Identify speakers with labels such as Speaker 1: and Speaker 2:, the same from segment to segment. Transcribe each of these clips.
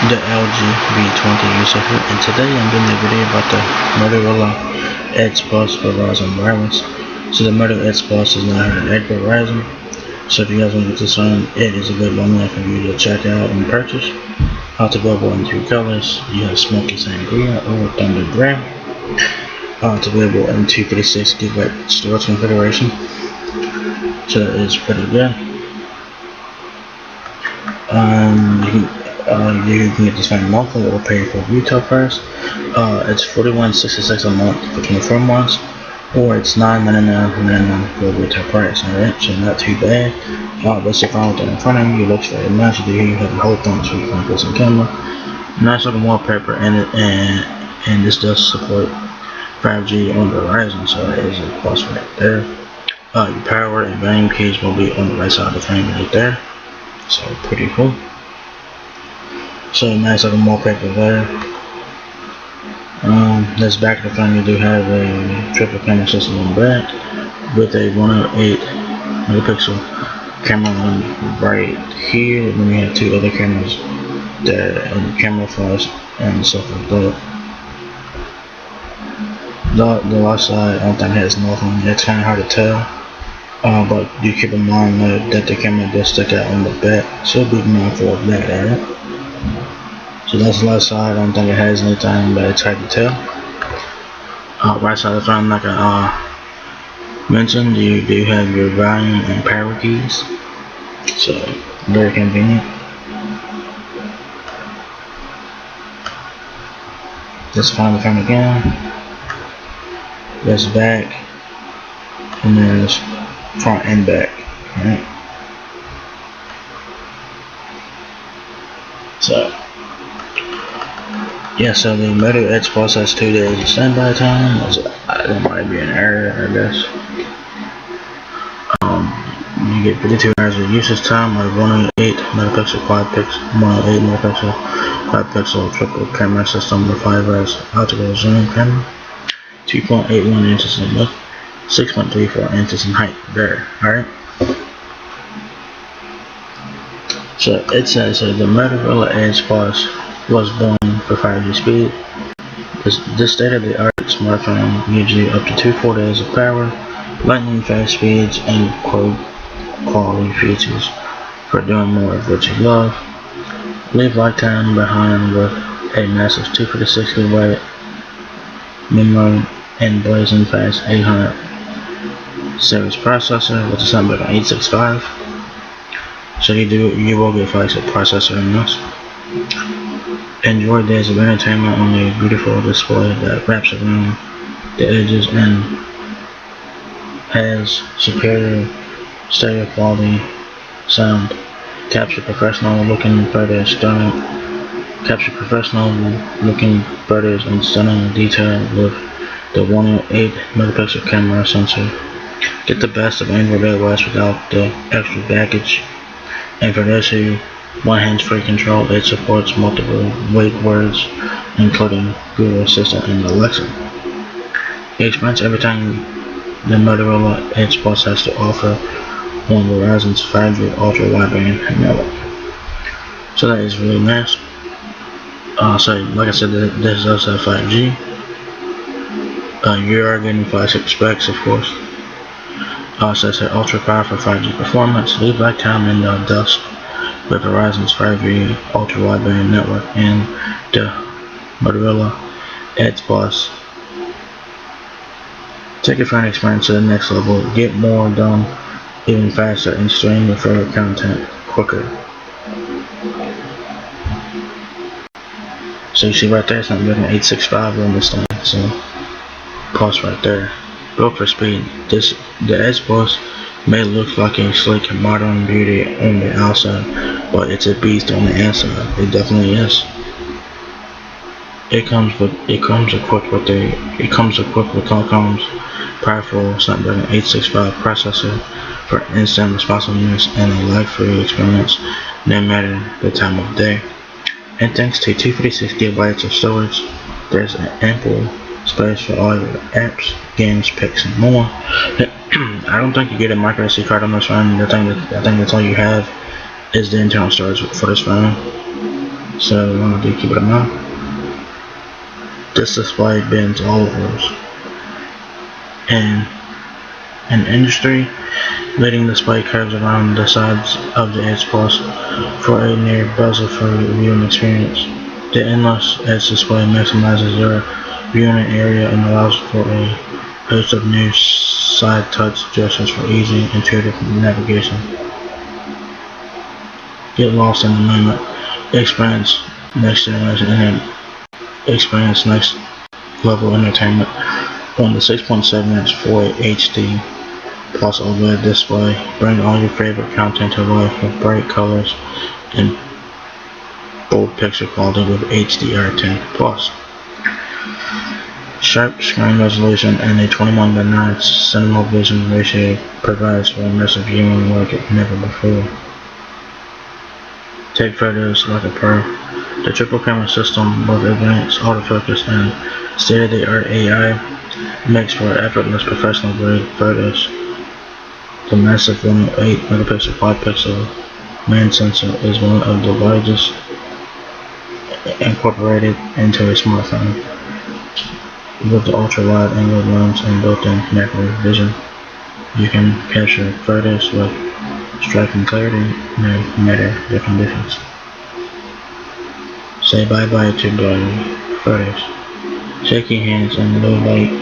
Speaker 1: the LG V20 user here, and today I'm doing a video about the Motorola Edge Plus for Verizon Wireless. So the Motorola Edge Plus is now here at Verizon. So if you guys want to get this on, it is available online for you to check out and purchase. It's available in two colors. You have Smoky Sangria or Thunder Gray. It's available in 256GB storage configuration. So it's pretty good. You can get this phone monthly or pay for retail price. It's $41.66 a month for 24 months, or it's $9.99 for retail price. Alright, so not too bad. That's the phone with it in front of you. It looks very nice. You have the whole thing, so you can put some camera. Nice looking wallpaper in it, and this does support 5G on Verizon, so that is a plus right there. Your power and volume keys will be on the right side of the frame right there. So pretty cool. So nice looking wallpaper there. This back of the phone, you do have a triple camera system in the back with a 108 megapixel camera right here, and then we have two other cameras there, and camera flash and stuff like that. The left side, I don't think it has nothing. It's kind of hard to tell, but do keep in mind that the camera does stick out on the back, so be mindful of that, alright? So that's the left side. I don't think it has anything, but it's hard to tell. Right side of the phone, like I mentioned, you do have your volume and power keys, so very convenient. Let's find the phone again. There's back, and there's front and back. Alright. So yeah, so the Moto Edge Plus has 2 days of standby time. There might be an error, I guess. You get 52 hours of usage time with 108 megapixel 5 pixel triple camera system with 5x optical zoom camera, 2.81 inches in width, 6.34 inches in height. There, alright. So it says the Motorola Edge Plus was born for 5G speed. This state-of-the-art smartphone gives you up to 2 days of power, lightning fast speeds, and quality features for doing more of what you love. Leave lifetime behind with a massive 256GB memory and blazing fast 800 series processor with a Snapdragon 865. So you will get flagship processor in this. Enjoy days of entertainment on a beautiful display that wraps around the edges and has superior stereo quality sound. Capture professional looking photos and stunning detail with the 108 megapixel camera sensor. Get the best of Android OS without the extra baggage. And for those who want hands-free control, it supports multiple wake words, including Google Assistant and Alexa. Experience everything the Motorola Edge Plus has to offer on Verizon's 5G ultra wideband network. So that is really nice. So like I said, this does have 5G. You are getting flagship specs, of course. So it's an ultra powerful 5G performance. Leave lifetime in the dust with Verizon's 5G ultra wideband network and the Motorola Edge Plus. Take your phone experience to the next level. Get more done even faster and stream your favorite content quicker. So you see right there, it's not getting 865 on this thing. So plus right there. Built for speed. The Edge Plus may look like a sleek and modern beauty on the outside, but it's a beast on the inside. It definitely is. It comes equipped with Qualcomm's powerful Snapdragon 865 processor for instant responsiveness and a lag-free experience no matter the time of day. And thanks to 256GB of storage, there's an ample space for all your apps, games, pics, and more. I don't think you get a micro SD card on this phone. I think that's all you have is the internal storage for this phone. so do keep it in mind. This display bends all rules. In industry, leading display curves around the sides of the Edge Plus for a near bezel-free viewing experience. The endless Edge display maximizes your viewing area and allows for a host of new side touch suggestions for easy, intuitive navigation. Get lost in the moment. Experience next generation and experience next level entertainment on the 6.7-inch 4 HD Plus OLED display. Bring all your favorite content to life with bright colors and bold picture quality with HDR10 Plus. Sharp screen resolution and a 21:9 cinema vision ratio provides for immersive viewing like never before. Take photos like a pro. The triple camera system with advanced autofocus and state-of-the-art AI makes for effortless professional-grade photos. The massive 108 megapixel 5-pixel main sensor is one of the largest incorporated into a smartphone. With the ultra-wide angle lens and built-in macro vision, you can capture photos with striking clarity no matter the conditions. Say bye-bye to blurry photos. Shaky hands in low lighting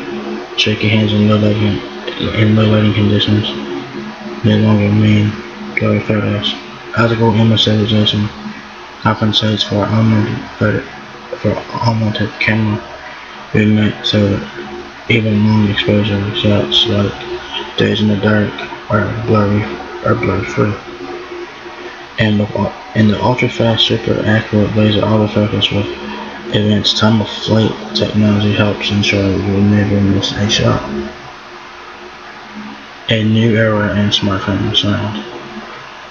Speaker 1: conditions no longer mean blurry photos. Optical image stabilization compensates for unwanted camera movement, so even long exposure shots like Days in the Dark are blurry free. And the ultra-fast, super accurate laser autofocus with advanced time-of-flight technology helps ensure you will never miss a shot. A new era in smartphone sound.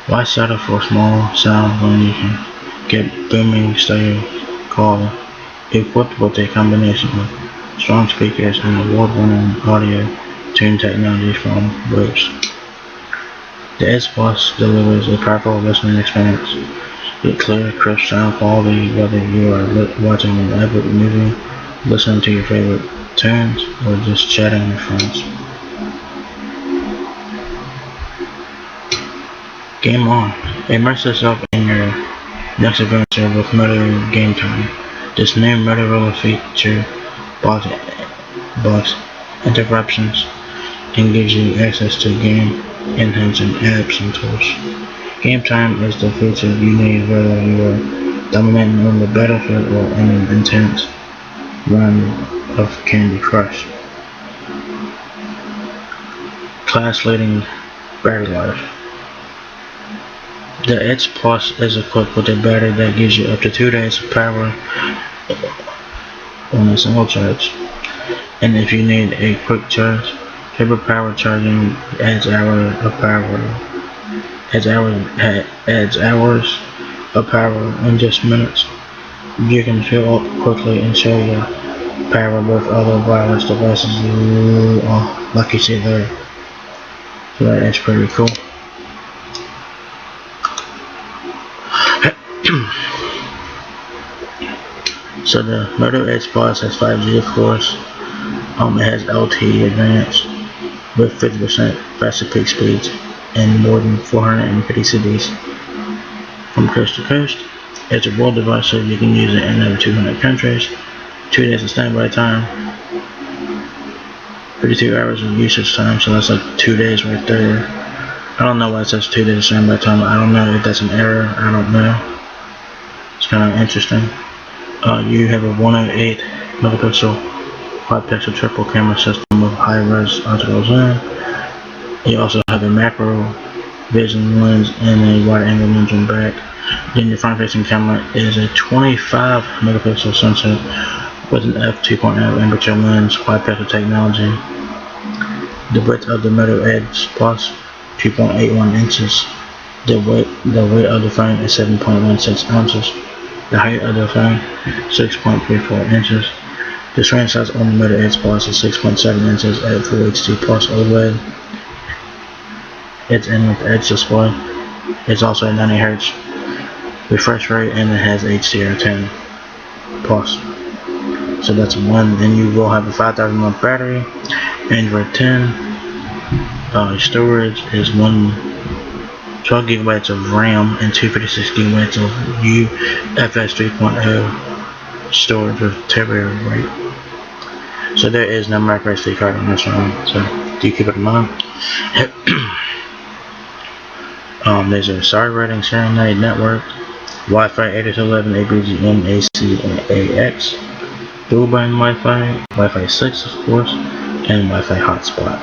Speaker 1: Why settle for small sound when you can get booming stereo quality? Equipped with a combination of strong speakers and award-winning audio tune technology from Bose. The Edge Plus delivers a powerful listening experience. Get clear, crisp sound quality whether you are watching an epic movie, listening to your favorite tunes, or just chatting with friends. Game on! Immerse yourself in your next adventure with Moto Game Time. This new Motorola feature blocks interruptions and gives you access to game-enhancing apps and tools. Game Time is the feature you need whether you are dominating on the battlefield or in an intense run of Candy Crush. Class-leading battery life. The Edge Plus is equipped with a battery that gives you up to 2 days of power on a single charge. And if you need a quick charge, Turbo Power Charging adds hours of power in just minutes. You can fill up quickly and share your power with other wireless devices like you see there. So that's pretty cool. So the Moto Edge Plus has 5G, of course. It has LTE Advanced with 50% faster peak speeds and more than 450 cities from coast to coast. It's a world device, so you can use it in over 200 countries. 2 days of standby time, 52 hours of usage time, so that's like 2 days right there. I don't know why it says 2 days of standby time. I don't know if that's an error. I don't know. It's kind of interesting. You have a 108 megapixel 5-pixel triple camera system with high-res optical zoom. You also have a macro vision lens and a wide-angle lens on back. Then your front-facing camera is a 25 megapixel sensor with an f2.0 aperture lens, 5-pixel technology. The width of the Moto Edge Plus 2.81 inches. The weight of the phone is 7.16 ounces. The height of the phone 6.34 inches. The screen size on the Moto Edge Plus is 6.7 inches at Full HD Plus OLED. It's in with Edge display. It's also a 90Hz refresh rate, and it has HDR10 plus. So that's one. Then you will have a 5,000 mAh battery, Android 10. Storage is 12 gigabytes of RAM and 256 gigabytes of UFS 3.0 storage with terabyte rate. So there is no micro SD card on this one, so do keep it in mind. There's a SAR rating, Serenade Network, Wi-Fi 802.11, ABGN, AC, and AX, dual band Wi-Fi, Wi-Fi 6 of course, and Wi-Fi hotspot.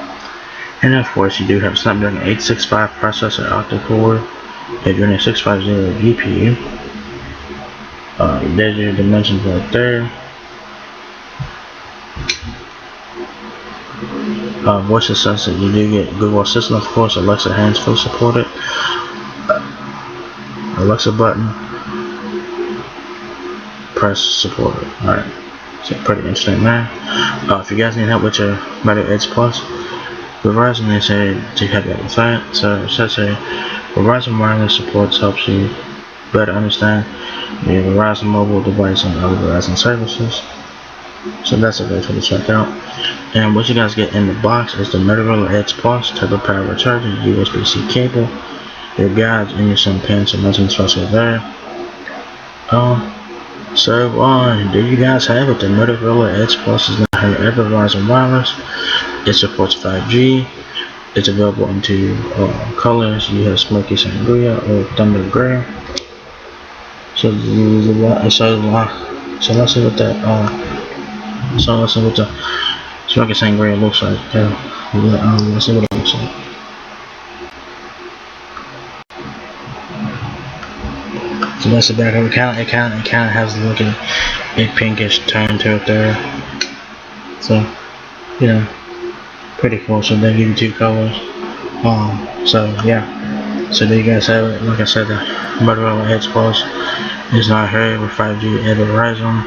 Speaker 1: And of course you do have Snapdragon 865 processor octa-core, Adreno 650 GPU. There's your dimensions right there. Voice assistant, you do get Google Assistant, of course, Alexa hands-free supported, Alexa button, press supported. Alright, so pretty interesting there. If you guys need help with your Meta Edge Plus, Verizon, they say to help you out with that. So it says here, Verizon Wireless supports helps you better understand your Verizon mobile device and other Verizon services. So that's a good tool to check out. And what you guys get in the box is the Motorola Edge Plus Turbo Power Charger, USB-C cable, your guides, and your SIM pin, so nothing special there. There you guys have it. The Motorola Edge Plus is now here at Verizon Wireless. It supports 5G. It's available in two colors. You have Smoky Sangria or Thunder Gray. So let's see what that Smoky Sangria looks like. Let's see what it looks like. So that's the back of it. It kind of has a look at a pinkish tone to it there. So, you know, pretty cool. So they give you two colors. So yeah. So there you guys have it. Like I said, the Motorola Edge Plus is now here with 5G at Verizon.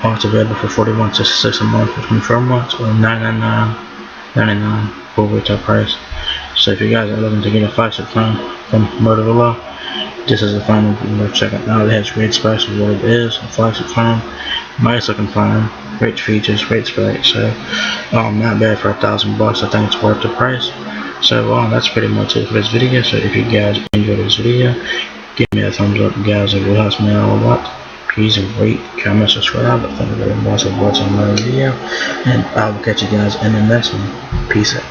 Speaker 1: It's available for $41.66 a month for 24 months, or $99.99 full retail price. So if you guys are looking to get a flagship phone from Motorola, this is a phone worth checking out. It has great specs for what it is, a flagship phone, nice looking phone, great features, great specs. So not bad for $1,000 bucks. I think it's worth the price. So that's pretty much it for this video. So if you guys enjoyed this video, give me a thumbs up, guys. It will help me out a lot. Please rate, comment, subscribe. Thank you very much for watching my video, and I will catch you guys in the next one. Peace out.